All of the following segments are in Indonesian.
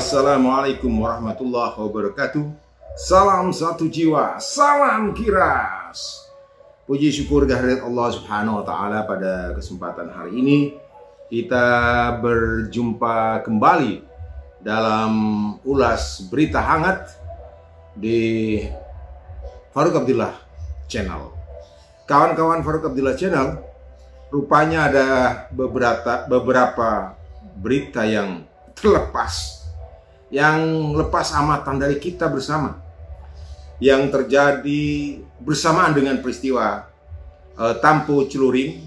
Assalamualaikum warahmatullahi wabarakatuh. Salam satu jiwa, salam Kiras. Puji syukur kehadirat Allah Subhanahu wa Ta'ala. Pada kesempatan hari ini kita berjumpa kembali dalam ulas berita hangat di Farouk Abdillah Channel. Kawan-kawan Farouk Abdillah Channel, rupanya ada beberapa berita yang terlepas, yang lepas amatan dari kita bersama, yang terjadi bersamaan dengan peristiwa Tampo Celuring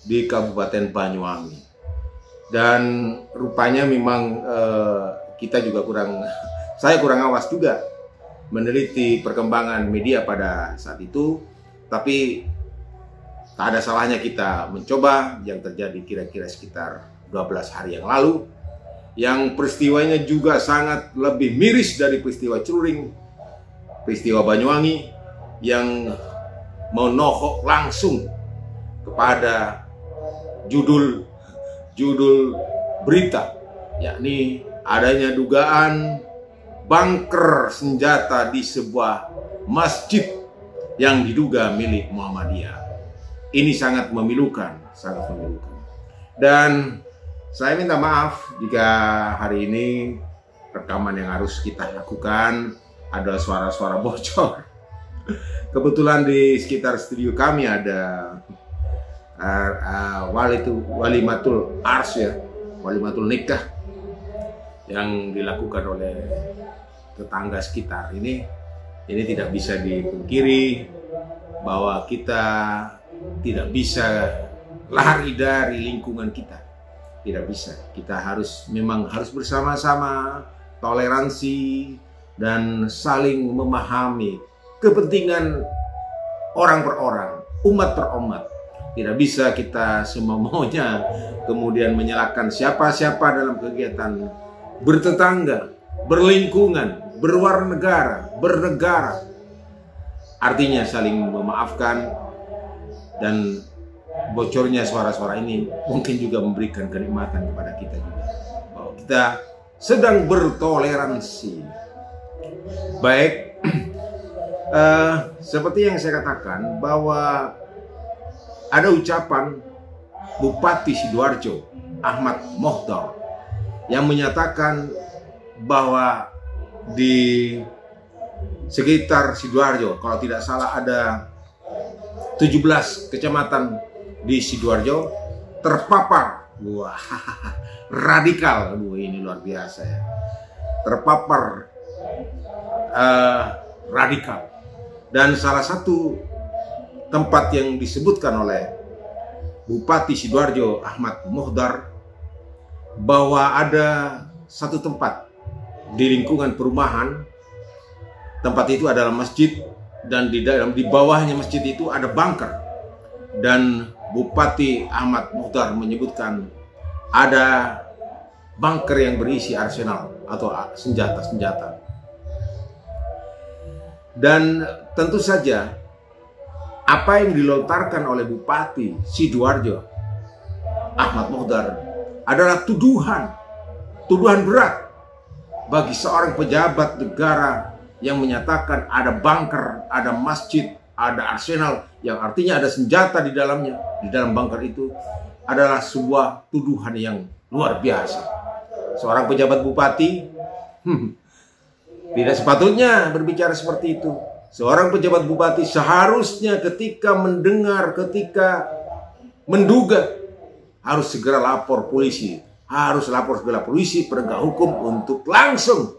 di Kabupaten Banyuwangi. Dan rupanya memang kita juga saya kurang awas juga meneliti perkembangan media pada saat itu, tapi tak ada salahnya kita mencoba yang terjadi kira-kira sekitar 12 hari yang lalu, yang peristiwanya juga sangat lebih miris dari peristiwa Celuring, peristiwa Banyuwangi, yang menohok langsung kepada judul berita, yakni adanya dugaan bunker senjata di sebuah masjid yang diduga milik Muhammadiyah. Ini sangat memilukan, Dan saya minta maaf jika hari ini rekaman yang harus kita lakukan ada suara-suara bocor. Kebetulan di sekitar studio kami ada walimatul ars, walimatul nikah yang dilakukan oleh tetangga sekitar. Ini tidak bisa dipungkiri bahwa kita tidak bisa lari dari lingkungan kita. Tidak bisa. Kita memang harus bersama-sama, toleransi dan saling memahami kepentingan orang per orang, umat per umat. Tidak bisa kita semau-maunya kemudian menyalahkan siapa-siapa dalam kegiatan bertetangga, berlingkungan, berwarnegara, bernegara. Artinya saling memaafkan, dan bocornya suara-suara ini mungkin juga memberikan kenikmatan kepada kita juga, bahwa kita sedang bertoleransi. Baik, seperti yang saya katakan bahwa ada ucapan Bupati Sidoarjo Ahmad Mohdar yang menyatakan bahwa di sekitar Sidoarjo, kalau tidak salah ada 17 kecamatan di Sidoarjo terpapar, radikal, ini luar biasa ya, terpapar radikal. Dan salah satu tempat yang disebutkan oleh Bupati Sidoarjo Ahmad Mohdar bahwa ada satu tempat di lingkungan perumahan, tempat itu adalah masjid, dan di bawahnya masjid itu ada bunker. Dan Bupati Ahmad Mohdar menyebutkan ada bunker yang berisi arsenal atau senjata-senjata. Dan tentu saja apa yang dilontarkan oleh Bupati Sidoarjo Ahmad Mohdar adalah tuduhan berat bagi seorang pejabat negara yang menyatakan ada bunker, ada masjid, ada arsenal, yang artinya ada senjata di dalamnya, di dalam bunker itu, adalah sebuah tuduhan yang luar biasa. Seorang pejabat bupati tidak sepatutnya berbicara seperti itu. Seorang pejabat bupati seharusnya ketika menduga, harus segera lapor polisi, penegak hukum untuk langsung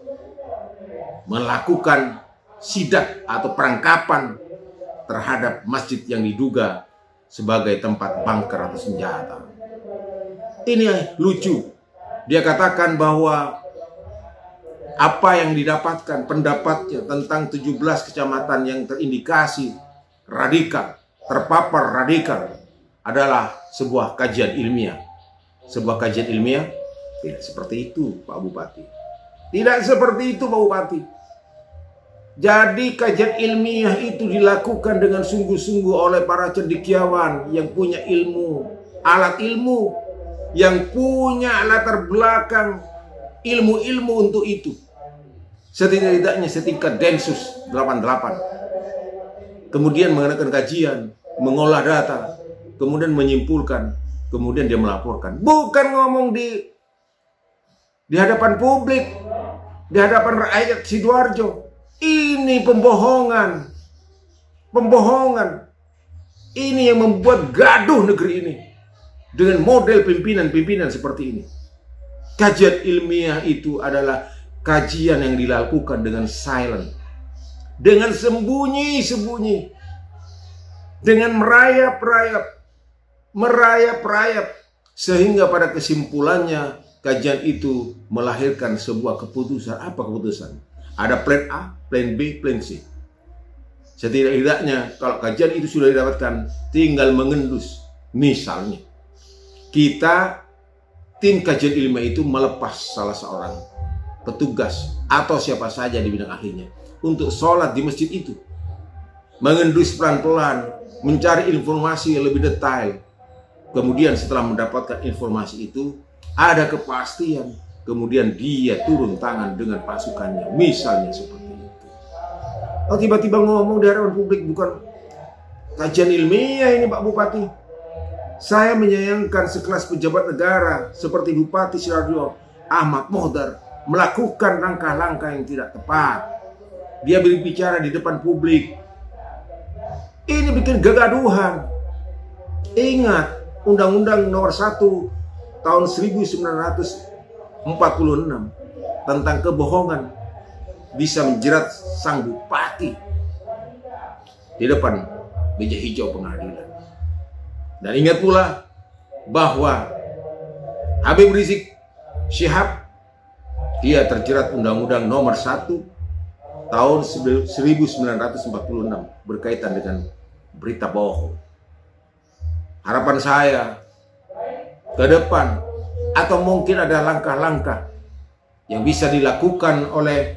melakukan sidak atau penangkapan terhadap masjid yang diduga sebagai tempat bunker atau senjata. Ini lucu. Dia katakan bahwa apa yang didapatkan, pendapatnya tentang 17 kecamatan yang terindikasi radikal, terpapar radikal, adalah sebuah kajian ilmiah. Sebuah kajian ilmiah? Tidak seperti itu, Pak Bupati. Tidak seperti itu, Pak Bupati. Jadi kajian ilmiah itu dilakukan dengan sungguh-sungguh oleh para cendekiawan yang punya ilmu, alat ilmu, yang punya latar belakang ilmu-ilmu untuk itu. Setidak-tidaknya setingkat Densus 88. Kemudian mengadakan kajian, mengolah data, kemudian menyimpulkan, kemudian dia melaporkan. Bukan ngomong di hadapan publik, di hadapan rakyat Sidoarjo. Ini pembohongan. Pembohongan. Ini yang membuat gaduh negeri ini. Dengan model pimpinan-pimpinan seperti ini. Kajian ilmiah itu adalah kajian yang dilakukan dengan silent. Dengan sembunyi-sembunyi. Dengan merayap-rayap. Merayap-rayap. Sehingga pada kesimpulannya kajian itu melahirkan sebuah keputusan. Apa keputusan? Ada plan A, plan B, plan C. Setidak-tidaknya kalau kajian itu sudah didapatkan, tinggal mengendus. Misalnya, kita tim kajian ilmiah itu melepas salah seorang petugas atau siapa saja di bidang ahlinya untuk sholat di masjid itu. Mengendus pelan-pelan, mencari informasi yang lebih detail. Kemudian setelah mendapatkan informasi itu, ada kepastian. Kemudian dia turun tangan dengan pasukannya. Misalnya seperti itu. Oh, tiba-tiba ngomong di hadapan publik, bukan kajian ilmiah ini Pak Bupati. Saya menyayangkan sekelas pejabat negara seperti Bupati Sidoarjo Ahmad Mohdar melakukan langkah-langkah yang tidak tepat. Dia berbicara di depan publik. Ini bikin kegaduhan. Ingat, Undang-Undang Nomor 1 tahun 1946 tentang kebohongan bisa menjerat sang bupati di depan meja hijau pengadilan. Dan ingat pula bahwa Habib Rizik Syihab, dia terjerat Undang-Undang Nomor 1 tahun 1946 berkaitan dengan berita bohong. Harapan saya ke depan, atau mungkin ada langkah-langkah yang bisa dilakukan oleh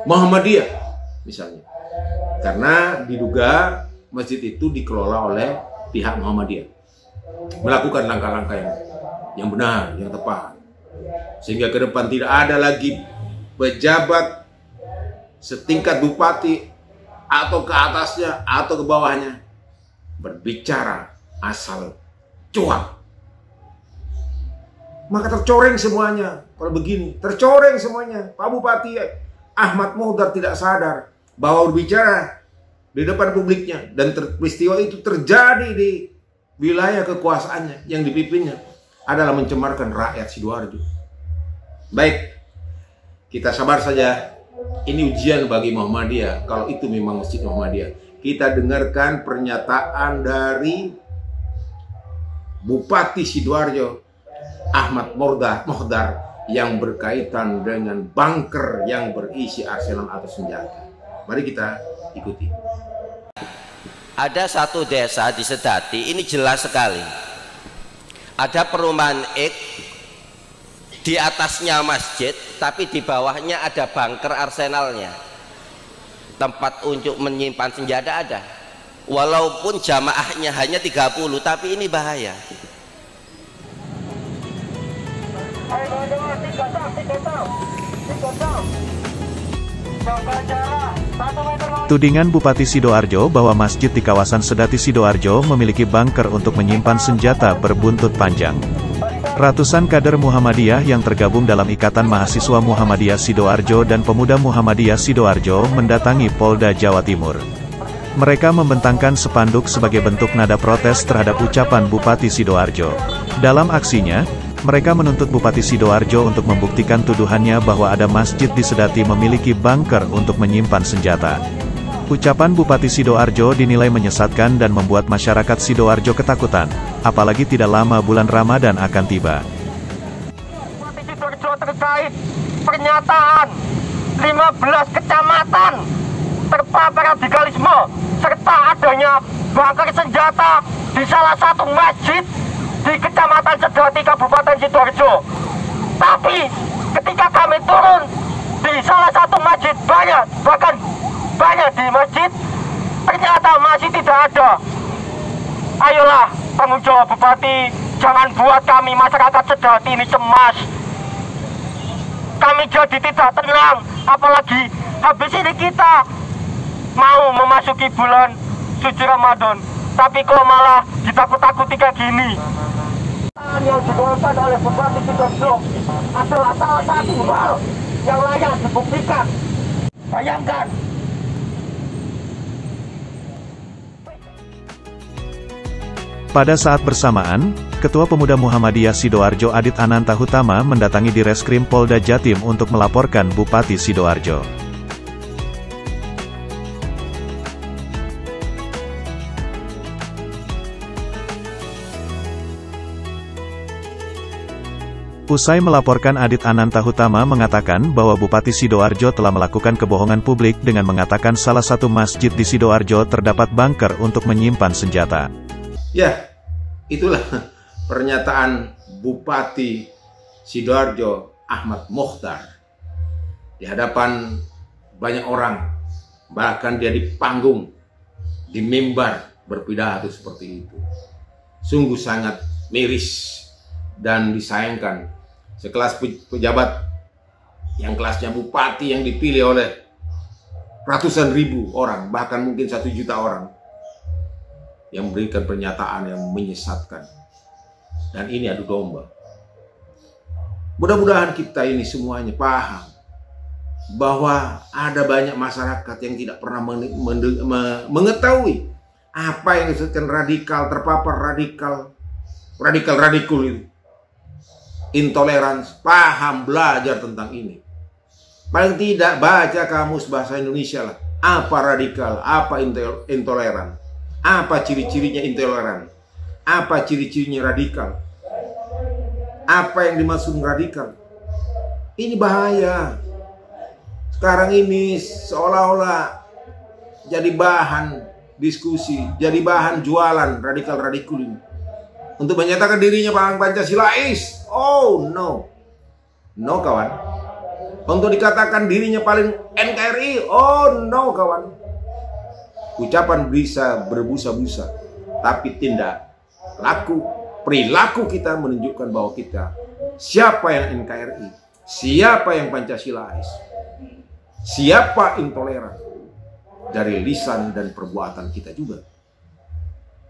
Muhammadiyah misalnya, karena diduga masjid itu dikelola oleh pihak Muhammadiyah, melakukan langkah-langkah yang benar, yang tepat, sehingga ke depan tidak ada lagi pejabat setingkat bupati atau ke atasnya atau ke bawahnya berbicara asal cuap. Maka tercoreng semuanya. Kalau begini, tercoreng semuanya. Pak Bupati Ahmad Mohdar tidak sadar bahwa berbicara di depan publiknya dan peristiwa itu terjadi di wilayah kekuasaannya yang dipimpinnya adalah mencemarkan rakyat Sidoarjo. Baik, kita sabar saja. Ini ujian bagi Muhammadiyah. Kalau itu memang masjid Muhammadiyah, kita dengarkan pernyataan dari Bupati Sidoarjo Ahmad Mohdar yang berkaitan dengan bunker yang berisi arsenal atau senjata. Mari kita ikuti. Ada satu desa di Sedati, ini jelas sekali. Ada perumahan X, di atasnya masjid, tapi di bawahnya ada bunker arsenalnya. Tempat untuk menyimpan senjata ada. Walaupun jamaahnya hanya 30, tapi ini bahaya. Tudingan Bupati Sidoarjo bahwa masjid di kawasan Sedati Sidoarjo memiliki bunker untuk menyimpan senjata berbuntut panjang. Ratusan kader Muhammadiyah yang tergabung dalam Ikatan Mahasiswa Muhammadiyah Sidoarjo dan Pemuda Muhammadiyah Sidoarjo mendatangi Polda Jawa Timur. Mereka membentangkan spanduk sebagai bentuk nada protes terhadap ucapan Bupati Sidoarjo. Dalam aksinya, mereka menuntut Bupati Sidoarjo untuk membuktikan tuduhannya bahwa ada masjid di Sedati memiliki bunker untuk menyimpan senjata. Ucapan Bupati Sidoarjo dinilai menyesatkan dan membuat masyarakat Sidoarjo ketakutan, apalagi tidak lama bulan Ramadan akan tiba. Bupati Sidoarjo terkait pernyataan 15 kecamatan terpapar radikalisme serta adanya bunker senjata di salah satu masjid di Kecamatan Sedati, Kabupaten Sidoarjo. Tapi ketika kami turun di salah satu masjid bahkan banyak di masjid, ternyata masih tidak ada. Ayolah tanggung jawab Bupati, jangan buat kami masyarakat Sedati ini cemas. kami jadi tidak tenang. Apalagi habis ini kita mau memasuki bulan suci Ramadan, tapi kok malah ditakut-takuti kayak gini. Yang dibawakan oleh Bupati Sidoarjo adalah salah satu hal yang layak dibuktikan. Bayangkan. Pada saat bersamaan, Ketua Pemuda Muhammadiyah Sidoarjo Adit Ananta Hutama mendatangi Direskrim Polda Jatim untuk melaporkan Bupati Sidoarjo. Usai melaporkan, Adit Ananta Hutama mengatakan bahwa Bupati Sidoarjo telah melakukan kebohongan publik dengan mengatakan salah satu masjid di Sidoarjo terdapat bunker untuk menyimpan senjata. Ya, itulah pernyataan Bupati Sidoarjo Ahmad Mokhtar di hadapan banyak orang, bahkan dia di panggung, di mimbar berpidato seperti itu. Sungguh sangat miris dan disayangkan sekelas pejabat yang kelasnya bupati yang dipilih oleh ratusan ribu orang, bahkan mungkin 1 juta orang, yang memberikan pernyataan yang menyesatkan. Dan ini adu domba. Mudah-mudahan kita ini semuanya paham bahwa ada banyak masyarakat yang tidak pernah mengetahui apa yang disebutkan radikal, terpapar radikal itu. Intoleransi, paham, belajar tentang ini. Paling tidak baca kamus bahasa Indonesia lah. Apa radikal, apa intoleran. Apa ciri-cirinya intoleran? Apa ciri-cirinya radikal? Apa yang dimaksud radikal? Ini bahaya. Sekarang ini seolah-olah jadi bahan diskusi, jadi bahan jualan radikal-radikal ini. Untuk menyatakan dirinya paling Pancasilais. Oh no. No kawan. Untuk dikatakan dirinya paling NKRI. Oh no kawan. Ucapan bisa berbusa-busa, tapi tindak, laku, perilaku kita menunjukkan bahwa kita siapa yang NKRI, siapa yang Pancasilais, siapa intoleran. Dari lisan dan perbuatan kita juga.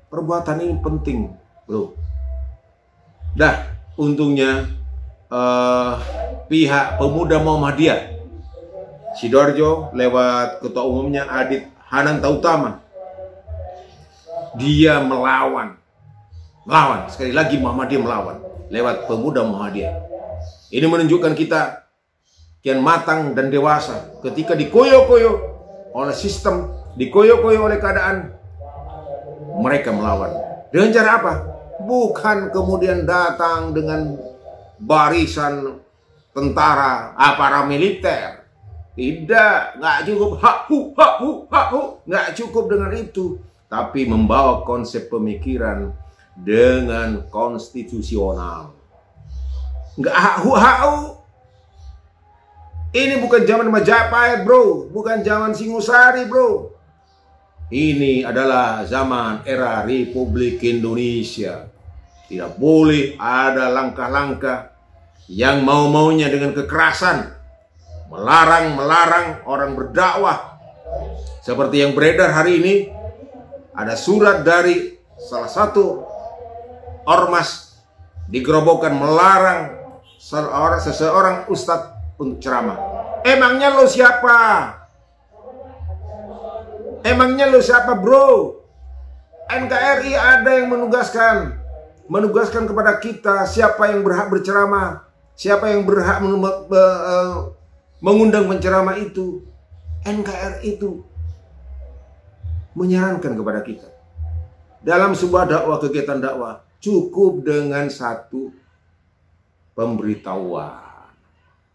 Perbuatan ini penting, bro. Dah, untungnya pihak Pemuda Muhammadiyah Sidoarjo lewat ketua umumnya Adit Ananta Hutama, dia melawan, sekali lagi Muhammadiyah melawan lewat Pemuda Muhammadiyah. Ini menunjukkan kita kian matang dan dewasa ketika dikoyo-koyo oleh sistem, dikoyo-koyo oleh keadaan, mereka melawan. Dengan cara apa? Bukan kemudian datang dengan barisan tentara, paramiliter. Tidak, nggak cukup nggak cukup dengan itu, tapi membawa konsep pemikiran dengan konstitusional. Nggak Ini bukan zaman Majapahit, bro, bukan zaman Singosari, bro. Ini adalah zaman era Republik Indonesia. Tidak boleh ada langkah-langkah yang mau-maunya dengan kekerasan. Melarang orang berdakwah. Seperti yang beredar hari ini, ada surat dari salah satu ormas di Gerobokan melarang seseorang ustadz untuk ceramah. Emangnya lo siapa? Emangnya lo siapa, bro? NKRI ada yang menugaskan kepada kita siapa yang berhak berceramah, siapa yang berhak mengundang penceramah itu. NKRI itu menyarankan kepada kita dalam sebuah dakwah, kegiatan dakwah, cukup dengan satu pemberitahuan.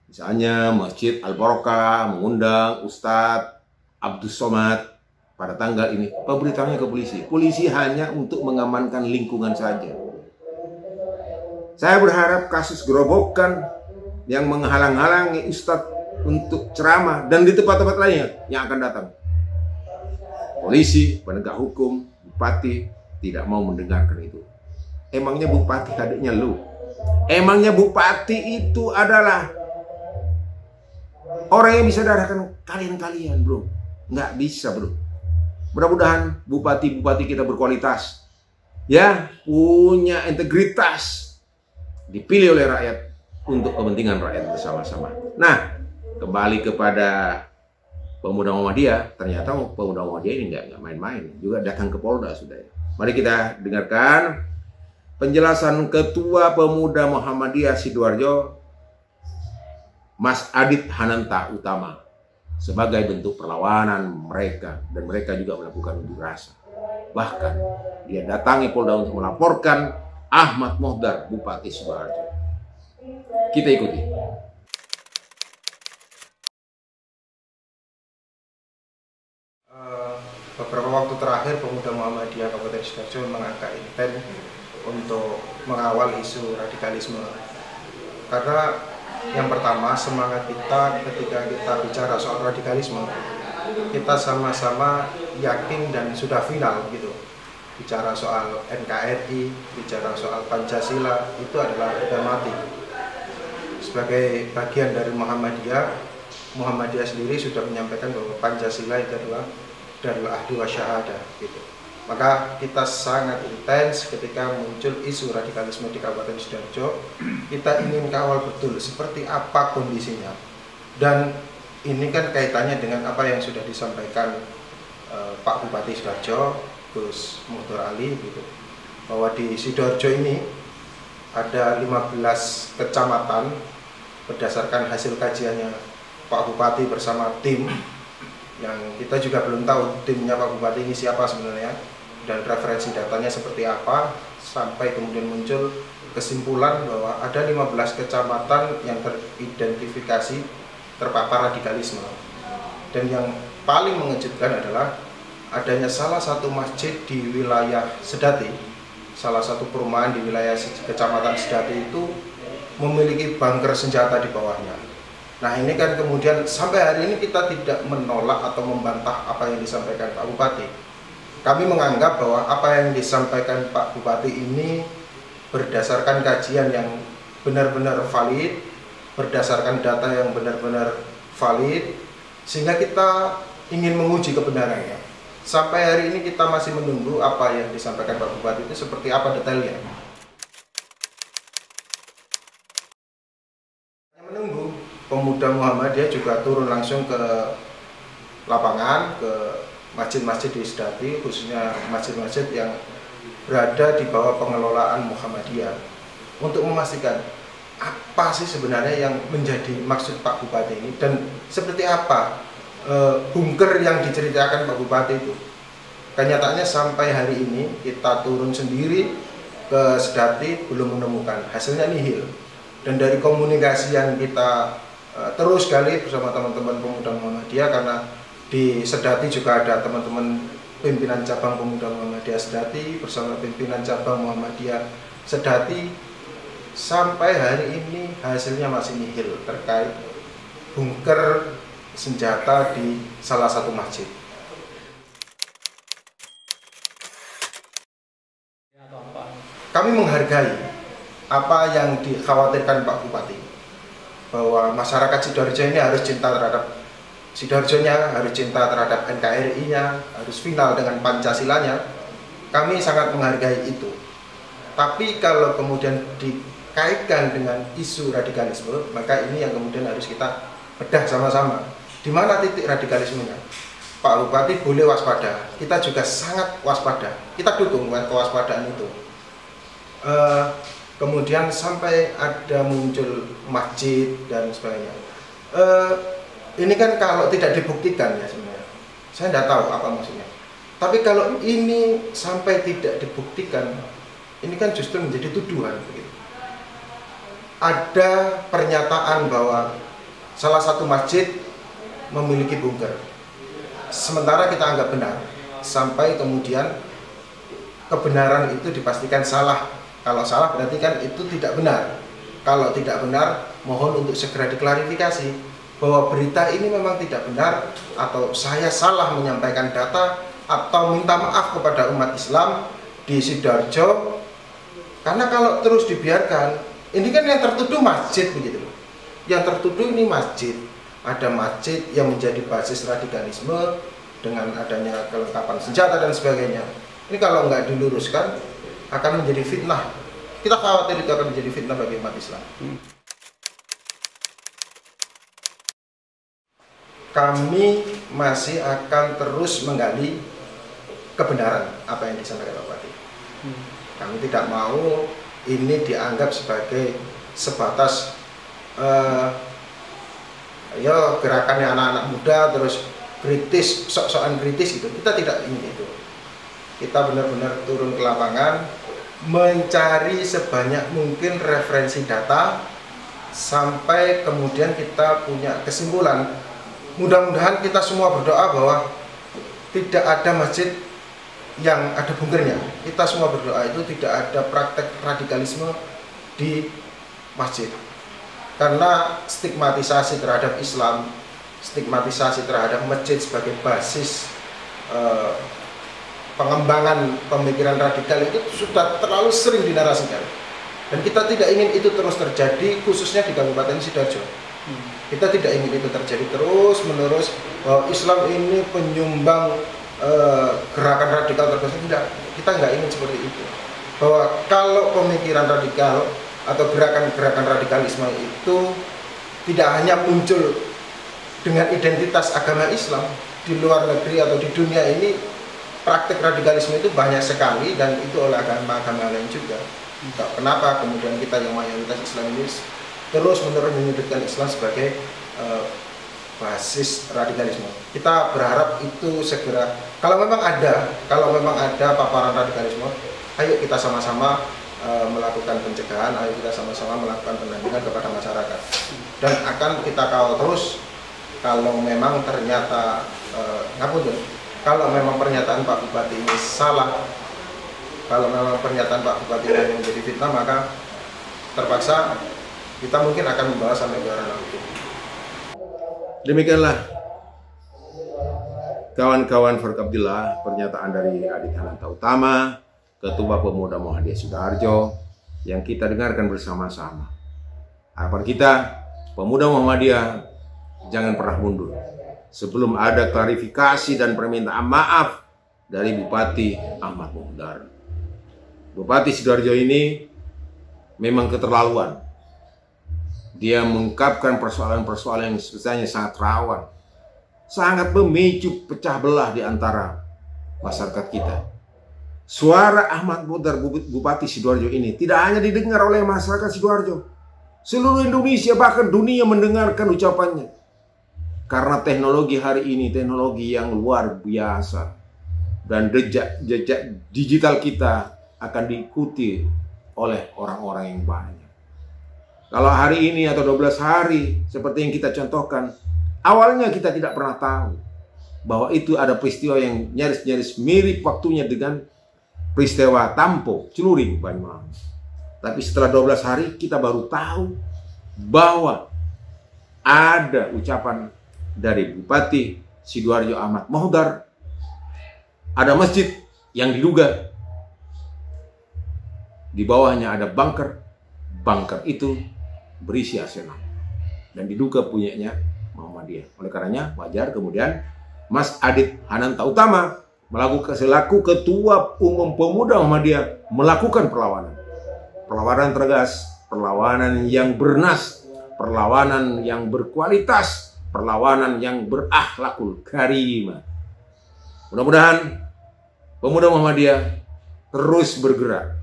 Misalnya Masjid Al-Barokah mengundang Ustadz Abdus Somad pada tanggal ini, pemberitahuannya ke polisi. Polisi hanya untuk mengamankan lingkungan saja. Saya berharap kasus Gerobokan yang menghalang-halangi Ustadz untuk ceramah dan di tempat-tempat lainnya yang akan datang, polisi, penegak hukum, bupati tidak mau mendengarkan itu. Emangnya bupati adiknya lu? Emangnya bupati itu adalah orang yang bisa darahkan kalian-kalian, bro. Nggak bisa, bro. Mudah-mudahan bupati-bupati kita berkualitas, ya, punya integritas, dipilih oleh rakyat untuk kepentingan rakyat bersama-sama. Nah, kembali kepada pemuda Muhammadiyah, ternyata pemuda Muhammadiyah ini nggak main-main, juga datang ke Polda sudah. Mari kita dengarkan penjelasan Ketua Pemuda Muhammadiyah Sidoarjo, Mas Adit Hananta Utama, sebagai bentuk perlawanan mereka, dan mereka juga melakukan unjuk rasa. Bahkan dia datangi Polda untuk melaporkan Ahmad Mohdar, Bupati Sidoarjo. Kita ikuti. Beberapa waktu terakhir Pemuda Muhammadiyah Kabupaten Sidoarjo mengangkat intent untuk mengawal isu radikalisme. Karena yang pertama, semangat kita ketika kita bicara soal radikalisme, kita sama-sama yakin dan sudah final gitu. Bicara soal NKRI, bicara soal Pancasila, itu adalah harga mati. Sebagai bagian dari Muhammadiyah sendiri sudah menyampaikan bahwa Pancasila itu adalah ahdi wa syahadah gitu. Maka kita sangat intens ketika muncul isu radikalisme di Kabupaten Sidoarjo. Kita ingin kawal betul seperti apa kondisinya. Dan ini kan kaitannya dengan apa yang sudah disampaikan Pak Bupati Sidoarjo, Gus Muhdar Ali gitu. Bahwa di Sidoarjo ini ada 15 kecamatan berdasarkan hasil kajiannya Pak Bupati bersama tim, yang kita juga belum tahu timnya Pak Bupati ini siapa sebenarnya dan referensi datanya seperti apa, sampai kemudian muncul kesimpulan bahwa ada 15 kecamatan yang teridentifikasi terpapar radikalisme. Dan yang paling mengejutkan adalah adanya salah satu masjid di wilayah Sedati, salah satu perumahan di wilayah kecamatan Sedati itu memiliki bunker senjata di bawahnya. Nah, ini kan kemudian sampai hari ini kita tidak menolak atau membantah apa yang disampaikan Pak Bupati. Kami menganggap bahwa apa yang disampaikan Pak Bupati ini berdasarkan kajian yang benar-benar valid, berdasarkan data yang benar-benar valid, sehingga kita ingin menguji kebenarannya. Sampai hari ini kita masih menunggu apa yang disampaikan Pak Bupati itu seperti apa detailnya. Menunggu, Pemuda Muhammadiyah juga turun langsung ke lapangan, ke masjid-masjid di Sedati, khususnya masjid-masjid yang berada di bawah pengelolaan Muhammadiyah, untuk memastikan apa sih sebenarnya yang menjadi maksud Pak Bupati ini dan seperti apa bunker yang diceritakan Pak Bupati itu. Kenyataannya sampai hari ini kita turun sendiri ke Sedati belum menemukan, hasilnya nihil. Dan dari komunikasi yang kita terus gali bersama teman-teman Pemuda Muhammadiyah, karena di Sedati juga ada teman-teman pimpinan cabang Pemuda Muhammadiyah Sedati bersama pimpinan cabang Muhammadiyah Sedati, sampai hari ini hasilnya masih nihil terkait bunker senjata di salah satu masjid. Kami menghargai apa yang dikhawatirkan Pak Bupati, bahwa masyarakat Sidoarjo ini harus cinta terhadap Sidoarjonya, harus cinta terhadap NKRI-nya, harus final dengan Pancasilanya. Kami sangat menghargai itu. Tapi kalau kemudian dikaitkan dengan isu radikalisme, maka ini yang kemudian harus kita bedah sama-sama. Di mana titik radikalismenya? Pak Bupati boleh waspada, kita juga sangat waspada. Kita dukung kewaspadaan itu. Kemudian sampai ada muncul masjid dan sebagainya. Ini kan kalau tidak dibuktikan ya sebenarnya, saya tidak tahu apa maksudnya. Tapi kalau ini sampai tidak dibuktikan, ini kan justru menjadi tuduhan begitu. Ada pernyataan bahwa salah satu masjid memiliki bunker, sementara kita anggap benar, sampai kemudian kebenaran itu dipastikan salah. Kalau salah berarti kan itu tidak benar. Kalau tidak benar, mohon untuk segera diklarifikasi bahwa berita ini memang tidak benar, atau saya salah menyampaikan data, atau minta maaf kepada umat Islam di Sidoarjo. Karena kalau terus dibiarkan, ini kan yang tertuduh masjid begitu loh. Yang tertuduh ini masjid. ada masjid yang menjadi basis radikalisme dengan adanya kelengkapan senjata dan sebagainya. Ini kalau nggak diluruskan akan menjadi fitnah. Kita khawatir itu akan menjadi fitnah bagi umat Islam. Kami masih akan terus menggali kebenaran apa yang disampaikan Pak Bupati. Kami tidak mau ini dianggap sebagai sebatas ya gerakannya anak-anak muda terus kritis, sok-sokan kritis gitu. Kita tidak ingin itu. Kita benar-benar turun ke lapangan, mencari sebanyak mungkin referensi data sampai kemudian kita punya kesimpulan. Mudah-mudahan kita semua berdoa bahwa tidak ada masjid yang ada bunkernya. Kita semua berdoa itu tidak ada praktek radikalisme di masjid. Karena stigmatisasi terhadap Islam, stigmatisasi terhadap masjid sebagai basis pengembangan pemikiran radikal itu sudah terlalu sering dinarasikan. Dan kita tidak ingin itu terus terjadi, khususnya di Kabupaten Sidoarjo. Kita tidak ingin itu terjadi terus menerus bahwa Islam ini penyumbang gerakan radikal terbesar. Tidak, kita nggak ingin seperti itu. Bahwa kalau pemikiran radikal atau gerakan-gerakan radikalisme itu tidak hanya muncul dengan identitas agama Islam, di luar negeri atau di dunia ini praktek radikalisme itu banyak sekali dan itu oleh agama-agama lain juga. Kenapa kemudian kita yang mayoritas Islam ini terus-menerus menyudutkan Islam sebagai basis radikalisme? Kita berharap itu segera, kalau memang ada paparan radikalisme, ayo kita sama-sama melakukan pencegahan, ayo kita sama-sama melakukan pendampingan kepada masyarakat. Dan akan kita kawal terus kalau memang ternyata kalau memang pernyataan Pak Bupati ini salah, kalau memang pernyataan Pak Bupati ini menjadi fitnah, maka terpaksa kita mungkin akan membawa sampai ke ranah hukum. Demikianlah kawan-kawan Forkopimda, pernyataan dari Adit Hananta Utama, Ketua Pemuda Muhammadiyah Sidoarjo, yang kita dengarkan bersama-sama. Harapan kita, Pemuda Muhammadiyah jangan pernah mundur sebelum ada klarifikasi dan permintaan maaf dari Bupati Ahmad Muhdar. Bupati Sidoarjo ini memang keterlaluan. Dia mengungkapkan persoalan-persoalan yang sebetulnya sangat rawan, sangat memicu pecah belah di antara masyarakat kita. Suara Ahmad Muhdar, Bupati Sidoarjo ini tidak hanya didengar oleh masyarakat Sidoarjo, seluruh Indonesia bahkan dunia mendengarkan ucapannya. Karena teknologi hari ini teknologi yang luar biasa dan jejak digital kita akan diikuti oleh orang-orang yang banyak. Kalau hari ini atau 12 hari seperti yang kita contohkan, awalnya kita tidak pernah tahu bahwa itu ada peristiwa yang nyaris-nyaris mirip waktunya dengan peristiwa Tampo, Celuring, Banyuwangi. Tapi setelah 12 hari kita baru tahu bahwa ada ucapan dari Bupati Sidoarjo Ahmad Muhdar, ada masjid yang diduga di bawahnya ada bunker. Bunker itu berisi arsenal dan diduga punyanya Muhammadiyah. Oleh karenanya wajar kemudian Mas Adit Hananta Utama selaku Ketua Umum Pemuda Muhammadiyah melakukan perlawanan. Perlawanan tegas, perlawanan yang bernas, perlawanan yang berkualitas, perlawanan yang berakhlakul karimah. Mudah-mudahan Pemuda Muhammadiyah terus bergerak,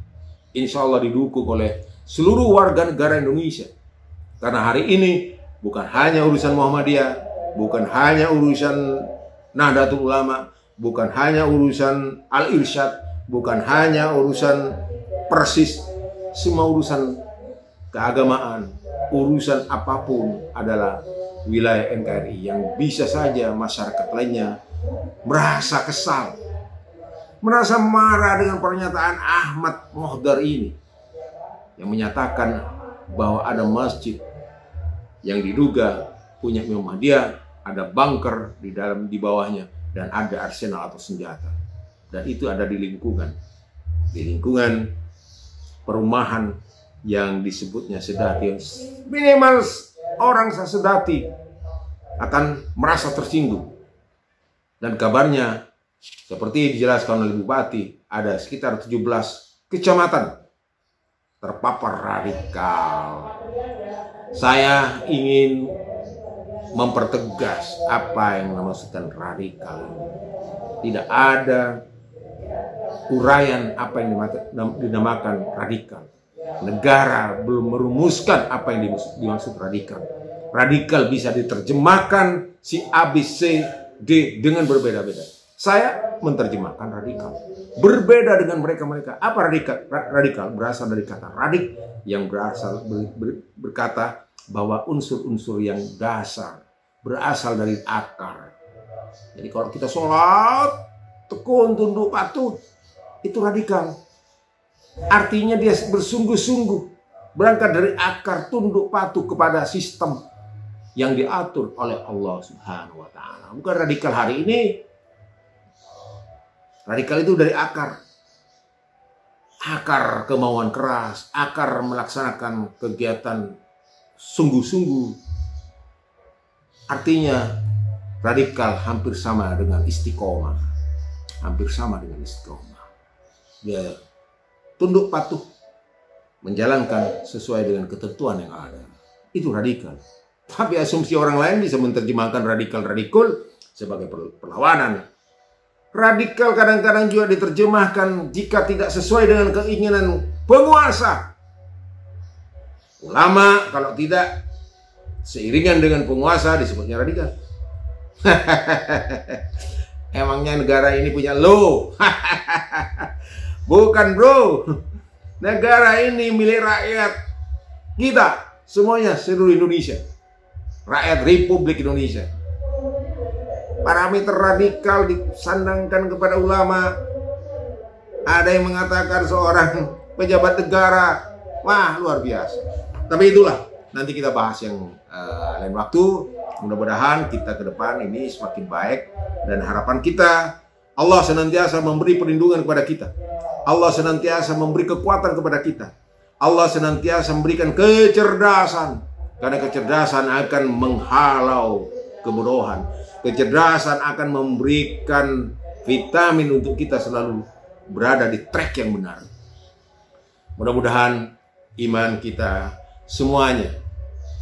insya Allah didukung oleh seluruh warga negara Indonesia. Karena hari ini bukan hanya urusan Muhammadiyah, bukan hanya urusan Nahdlatul Ulama, bukan hanya urusan Al-Irsyad, bukan hanya urusan Persis, semua urusan keagamaan, urusan apapun adalah wilayah NKRI yang bisa saja masyarakat lainnya merasa kesal, merasa marah dengan pernyataan Ahmad Muhdar ini yang menyatakan bahwa ada masjid yang diduga punya Muhammadiyah, ada bunker di bawahnya dan ada arsenal atau senjata, dan itu ada di lingkungan perumahan yang disebutnya Sedati, minimal orang Sedati akan merasa tersinggung. Dan kabarnya, seperti dijelaskan oleh Bupati, ada sekitar 17 kecamatan terpapar radikal. Saya ingin mempertegas apa yang dimaksudkan radikal ini. Tidak ada uraian apa yang dinamakan radikal. Negara belum merumuskan apa yang dimaksud radikal. Radikal bisa diterjemahkan si A, B, C, D dengan berbeda-beda. Saya menerjemahkan radikal berbeda dengan mereka. Apa radikal? Radikal berasal dari kata radik yang berkata bahwa unsur-unsur yang dasar berasal dari akar. Jadi kalau kita sholat tekun, tunduk, patuh, itu radikal. Artinya dia bersungguh-sungguh berangkat dari akar, tunduk, patuh kepada sistem yang diatur oleh Allah Subhanahu wa Ta'ala. Bukan radikal hari ini. Radikal itu dari akar. Akar kemauan keras, akar melaksanakan kegiatan sungguh-sungguh. Artinya radikal hampir sama dengan istiqomah. Hampir sama dengan istiqomah. Dia tunduk patuh, menjalankan sesuai dengan ketentuan yang ada. Itu radikal. Tapi asumsi orang lain bisa menerjemahkan radikal sebagai perlawanan. Radikal kadang-kadang juga diterjemahkan jika tidak sesuai dengan keinginan penguasa. Ulama kalau tidak seiringan dengan penguasa disebutnya radikal. Emangnya negara ini punya lo? Bukan bro. Negara ini milik rakyat kita semuanya, seluruh Indonesia. Rakyat Republik Indonesia. Parameter radikal disandangkan kepada ulama. Ada yang mengatakan seorang pejabat negara, wah luar biasa. Tapi itulah, nanti kita bahas yang lain waktu. Mudah-mudahan kita ke depan ini semakin baik. Dan harapan kita, Allah senantiasa memberi perlindungan kepada kita. Allah senantiasa memberi kekuatan kepada kita. Allah senantiasa memberikan kecerdasan. Karena kecerdasan akan menghalau kebodohan. Kecerdasan akan memberikan vitamin untuk kita selalu berada di track yang benar. Mudah-mudahan iman kita semuanya,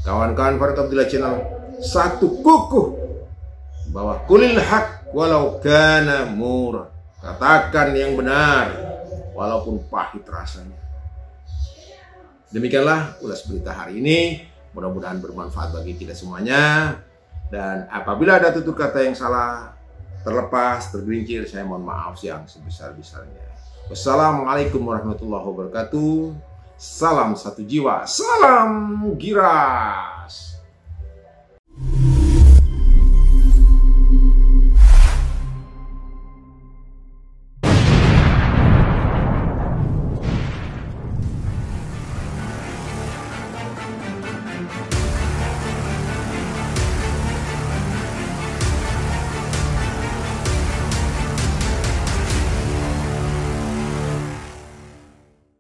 kawan-kawan Farid Abdillah Channel, satu kukuh bahwa kulil haq walau kana murah. Katakan yang benar walaupun pahit rasanya. Demikianlah ulas berita hari ini. Mudah-mudahan bermanfaat bagi kita semuanya. Dan apabila ada tutur kata yang salah, terlepas, tergelincir, saya mohon maaf yang sebesar-besarnya. Wassalamualaikum warahmatullahi wabarakatuh. Salam satu jiwa, salam gira.